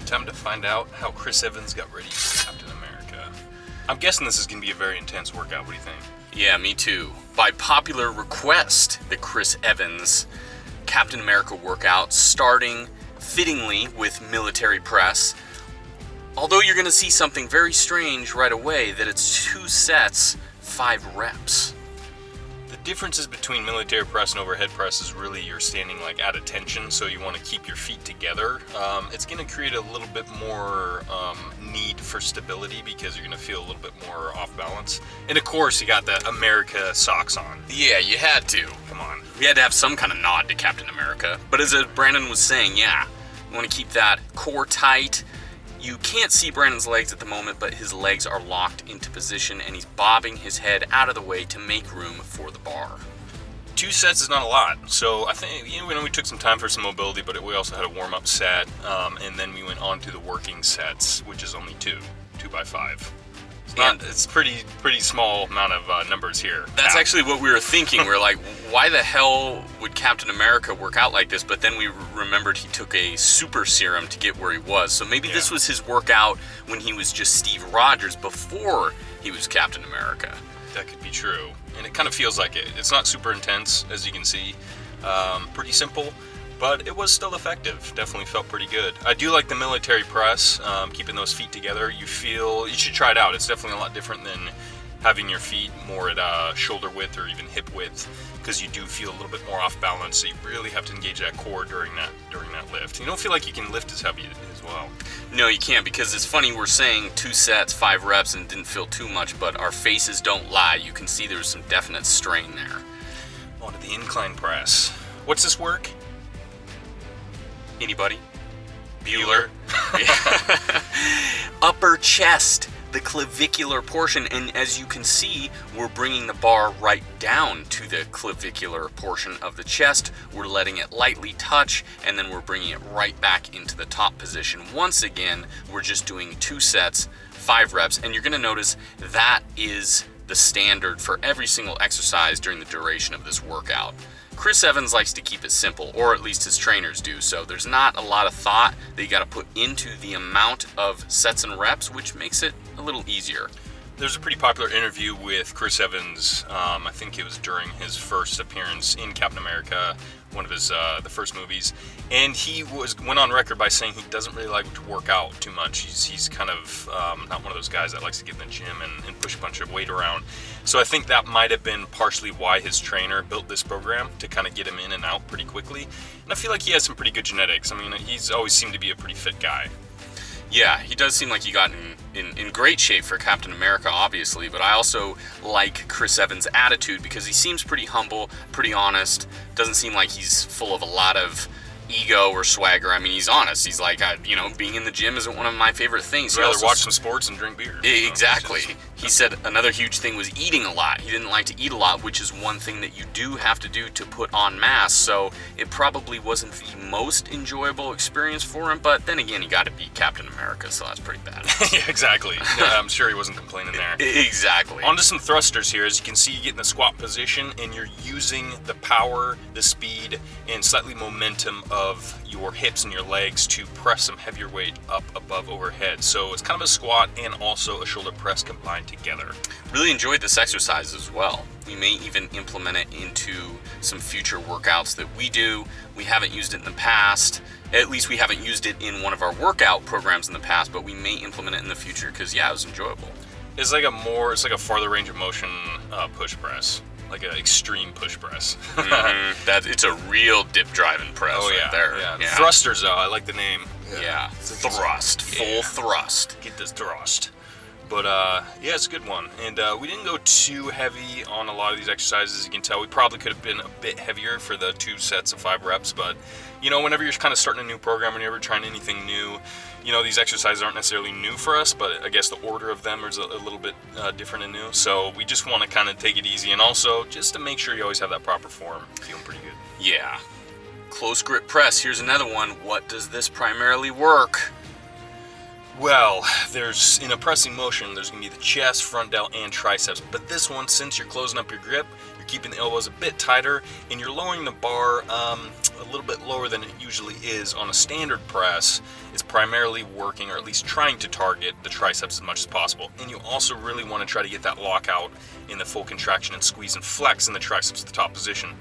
Time to find out how Chris Evans got ready for Captain America. I'm guessing this is going to be a very intense workout. What do you think? Yeah, me too. By popular request, the Chris Evans Captain America workout, starting fittingly with military press. Although you're going to see something very strange right away, that it's 2 sets, 5 reps. The differences between military press and overhead press is really you're standing like at attention, so you want to keep your feet together. It's going to create a little bit more need for stability because you're going to feel a little bit more off balance. And of course, you got the America socks on. Yeah, you had to. Come on. We had to have some kind of nod to Captain America. But as Brandon was saying, yeah, you want to keep that core tight. You can't see Brandon's legs at the moment, but his legs are locked into position and he's bobbing his head out of the way to make room for the bar. 2 sets is not a lot, so I think we took some time for some mobility, but we also had a warm-up set, and then we went on to the working sets, which is only 2 by 5. It's pretty small amount of numbers here. That's actually what we were thinking. We're like, why the hell would Captain America work out like this? But then we remembered he took a super serum to get where he was. So maybe this was his workout when he was just Steve Rogers before he was Captain America. That could be true. And it kind of feels like it. It's not super intense, as you can see. Pretty simple. But it was still effective. Definitely felt pretty good. I do like the military press, keeping those feet together. You should try it out. It's definitely a lot different than having your feet more at shoulder width or even hip width, because you do feel a little bit more off balance. So you really have to engage that core during that lift. You don't feel like you can lift as heavy as well. No, you can't, because it's funny, we're saying 2 sets, 5 reps, and it didn't feel too much, but our faces don't lie. You can see there's some definite strain there. On to the incline press. What's this work? Anybody? Bueller. Upper chest, the clavicular portion, and as you can see, we're bringing the bar right down to the clavicular portion of the chest. We're letting it lightly touch, and then we're bringing it right back into the top position. Once again, we're just doing 2 sets, 5 reps, and you're going to notice that is the standard for every single exercise during the duration of this workout. Chris Evans likes to keep it simple, or at least his trainers do, so there's not a lot of thought that you got to put into the amount of sets and reps, which makes it a little easier. There's a pretty popular interview with Chris Evans. I think it was during his first appearance in Captain America, one of his the first movies, and he went on record by saying he doesn't really like to work out too much. He's kind of not one of those guys that likes to get in the gym and push a bunch of weight around. So I think that might have been partially why his trainer built this program, to kind of get him in and out pretty quickly. And I feel like he has some pretty good genetics. I mean, he's always seemed to be a pretty fit guy. Yeah, he does seem like he got in great shape for Captain America, obviously, but I also like Chris Evans' attitude because he seems pretty humble, pretty honest, doesn't seem like he's full of a lot of ego or swagger. I mean, he's honest. He's like, being in the gym isn't one of my favorite things. I'd rather watch some sports and drink beer. Exactly. He said another huge thing was eating a lot. He didn't like to eat a lot, which is one thing that you do have to do to put on mass, so it probably wasn't the most enjoyable experience for him, but then again, he got to beat Captain America, so that's pretty bad. Yeah, exactly. I'm sure he wasn't complaining there. Exactly. On to some thrusters here. As you can see, you get in the squat position, and you're using the power, the speed, and slightly momentum of your hips and your legs to press some heavier weight up above overhead. So it's kind of a squat and also a shoulder press combined together. Really enjoyed this exercise as well. We may even implement it into some future workouts that we do. We haven't used it in the past. At least we haven't used it in one of our workout programs in the past, but we may implement it in the future because, yeah, it was enjoyable. It's like a farther range of motion push press. Like an extreme push press. It's a real dip driving press right there. Yeah. Thrusters, though. I like the name. Yeah. Thrust. Full thrust. Get this thrust. But, it's a good one. And we didn't go too heavy on a lot of these exercises. As you can tell, we probably could have been a bit heavier for the 2 sets of 5 reps. But, whenever you're kind of starting a new program, whenever you're trying anything new, these exercises aren't necessarily new for us, but I guess the order of them is a little bit different and new. So we just want to kind of take it easy. And also, just to make sure you always have that proper form. Feeling pretty good. Yeah. Close grip press. Here's another one. What does this primarily work? Well, in a pressing motion, there's going to be the chest, front delt, and triceps. But this one, since you're closing up your grip, you're keeping the elbows a bit tighter, and you're lowering the bar a little bit lower than it usually is on a standard press. It's primarily working, or at least trying to target, the triceps as much as possible. And you also really want to try to get that lockout in the full contraction and squeeze and flex in the triceps at the top position.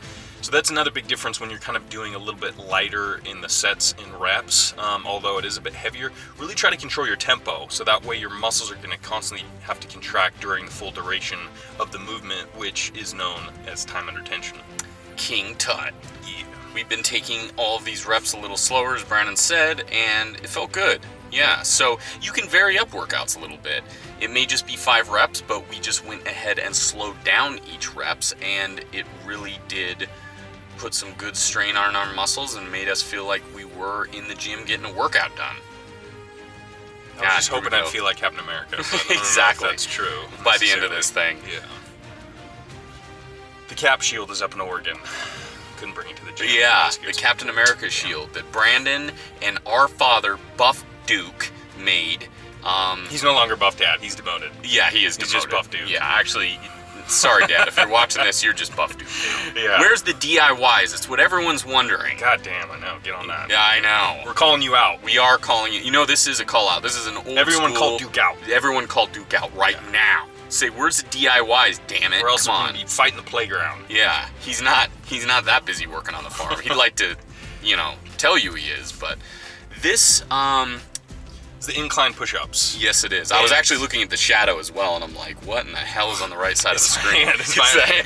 So that's another big difference when you're kind of doing a little bit lighter in the sets and reps, although it is a bit heavier. Really try to control your tempo, so that way your muscles are going to constantly have to contract during the full duration of the movement, which is known as time under tension. King Tut. Yeah. We've been taking all of these reps a little slower, as Brandon said, and it felt good. Yeah, so you can vary up workouts a little bit. It may just be 5 reps, but we just went ahead and slowed down each reps, and it really did put some good strain on our muscles and made us feel like we were in the gym getting a workout done. I was just hoping I'd feel like Captain America. But I don't Exactly. know if that's true. By the end of this thing. Yeah. The Cap Shield is up in Oregon. Couldn't bring it to the gym. Yeah, the Captain America shield that Brandon and our father, Buff Duke, made. He's no longer Buff Dad. He's demoted. Yeah, he is demoted. He's just Buff Duke. Yeah, actually, sorry, Dad. If you're watching this, you're just Buff Dude. Yeah. Where's the DIYs? It's what everyone's wondering. God damn, I know. Get on that. Yeah, I know. We're calling you out. We are calling you. You know, this is a call out. This is an old Everyone school. called Duke out. Everyone called Duke out right now. Say, where's the DIYs? Damn it! Or else Come we're on. gonna be fighting the playground. Yeah, he's not that busy working on the farm. He'd like to, tell you he is, but this It's the Incline Pushups. Yes, it is. I was actually looking at the shadow as well, and I'm like, what in the hell is on the right side of the screen? It's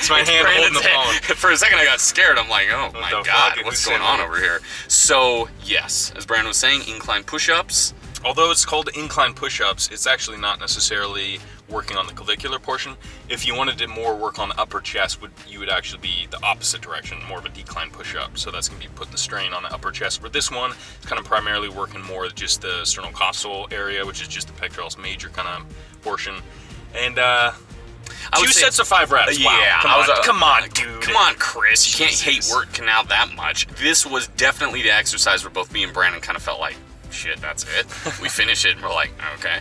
my hand holding the phone. For a second, I got scared. I'm like, oh my God, fuck? what's going on over here? So, yes, as Brandon was saying, Incline Pushups. Although it's called Incline Pushups, it's actually not necessarily working on the clavicular portion. If you wanted to more work on the upper chest, you would actually be the opposite direction, more of a decline push-up. So that's going to be putting the strain on the upper chest. For this one, it's kind of primarily working more just the sternocostal area, which is just the pectoralis major kind of portion. And 2 sets of 5 reps. Yeah, wow. Come on, dude. Come on, Chris. You can't hate working out that much. This was definitely the exercise where both me and Brandon kind of felt like, shit, that's it. We finish it and we're like, okay.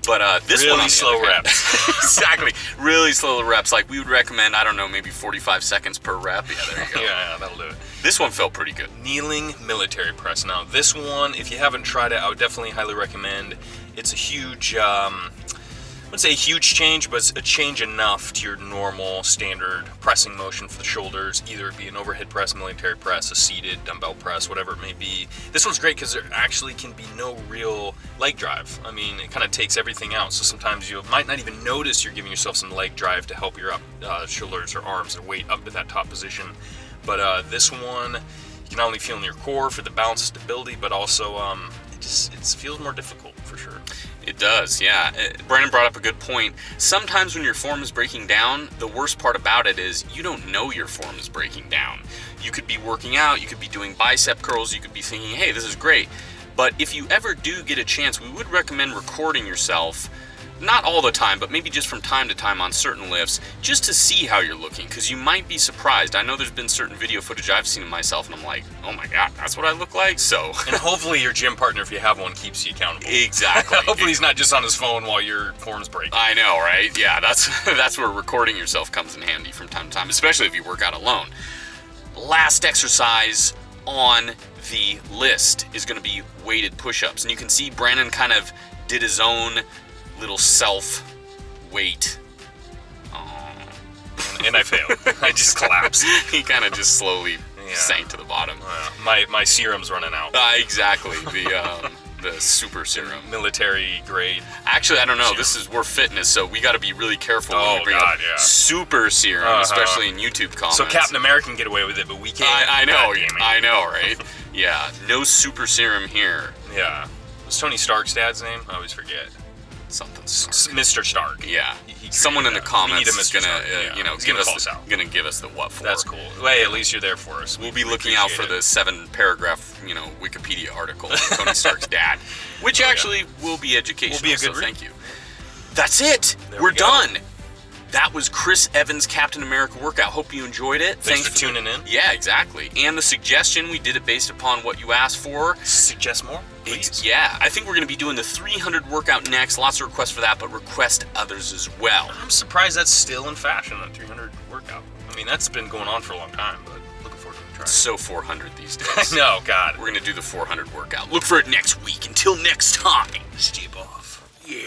But this really one on the slow other hand- reps. Exactly. Really slow reps. Like we would recommend, I don't know, maybe 45 seconds per rep. Yeah, there you go. Yeah, that'll do it. This one felt pretty good. Kneeling military press. Now, this one, if you haven't tried it, I would definitely highly recommend. It's a huge, I wouldn't say a huge change, but it's a change enough to your normal standard pressing motion for the shoulders. Either it be an overhead press, military press, a seated dumbbell press, whatever it may be. This one's great because there actually can be no real leg drive. I mean, it kind of takes everything out. So sometimes you might not even notice you're giving yourself some leg drive to help your shoulders or arms or weight up to that top position. But this one, you can not only feel in your core for the balance and stability, but also it feels more difficult for sure. It does, yeah. Brandon brought up a good point. Sometimes when your form is breaking down, the worst part about it is you don't know your form is breaking down. You could be working out, you could be doing bicep curls, you could be thinking, hey, this is great. But if you ever do get a chance, we would recommend recording yourself, not all the time, but maybe just from time to time on certain lifts, just to see how you're looking, because you might be surprised. I know there's been certain video footage I've seen of myself, and I'm like, oh my God, that's what I look like? So. And hopefully your gym partner, if you have one, keeps you accountable. Exactly. Hopefully he's not just on his phone while your form's breaking. I know, right? Yeah, that's where recording yourself comes in handy from time to time, especially if you work out alone. Last exercise on the list is going to be weighted push-ups, and you can see Brandon kind of did his own little self-weight. And I failed. I just collapsed. He kind of just slowly sank to the bottom. My serum's running out. Exactly. The super serum. Military grade. Actually, I don't know. We're fitness, so we got to be really careful when we bring up super serum, especially in YouTube comments. So Captain America can get away with it, but we can't. I know. I know, right? Yeah. No super serum here. Yeah. What's Tony Stark's dad's name? I always forget. Something Stark. Mr. Stark. Yeah. Someone in the comments is gonna, give us the what for. That's cool. Hey, at least you're there for us. We'll be looking out for the 7-paragraph, Wikipedia article on Tony Stark's dad, which actually will be educational. Will be a good so thank you. That's it. We're done. that was Chris Evans' Captain America workout. Hope you enjoyed it. Thanks for tuning in. Yeah, exactly. And the suggestion, we did it based upon what you asked for. Suggest more, please. Yeah, I think we're going to be doing the 300 workout next. Lots of requests for that, but request others as well. I'm surprised that's still in fashion, the 300 workout. I mean, that's been going on for a long time, but looking forward to trying. It's so 400 these days. No, God. We're going to do the 400 workout. Look for it next week. Until next time. Steve off. Yeah.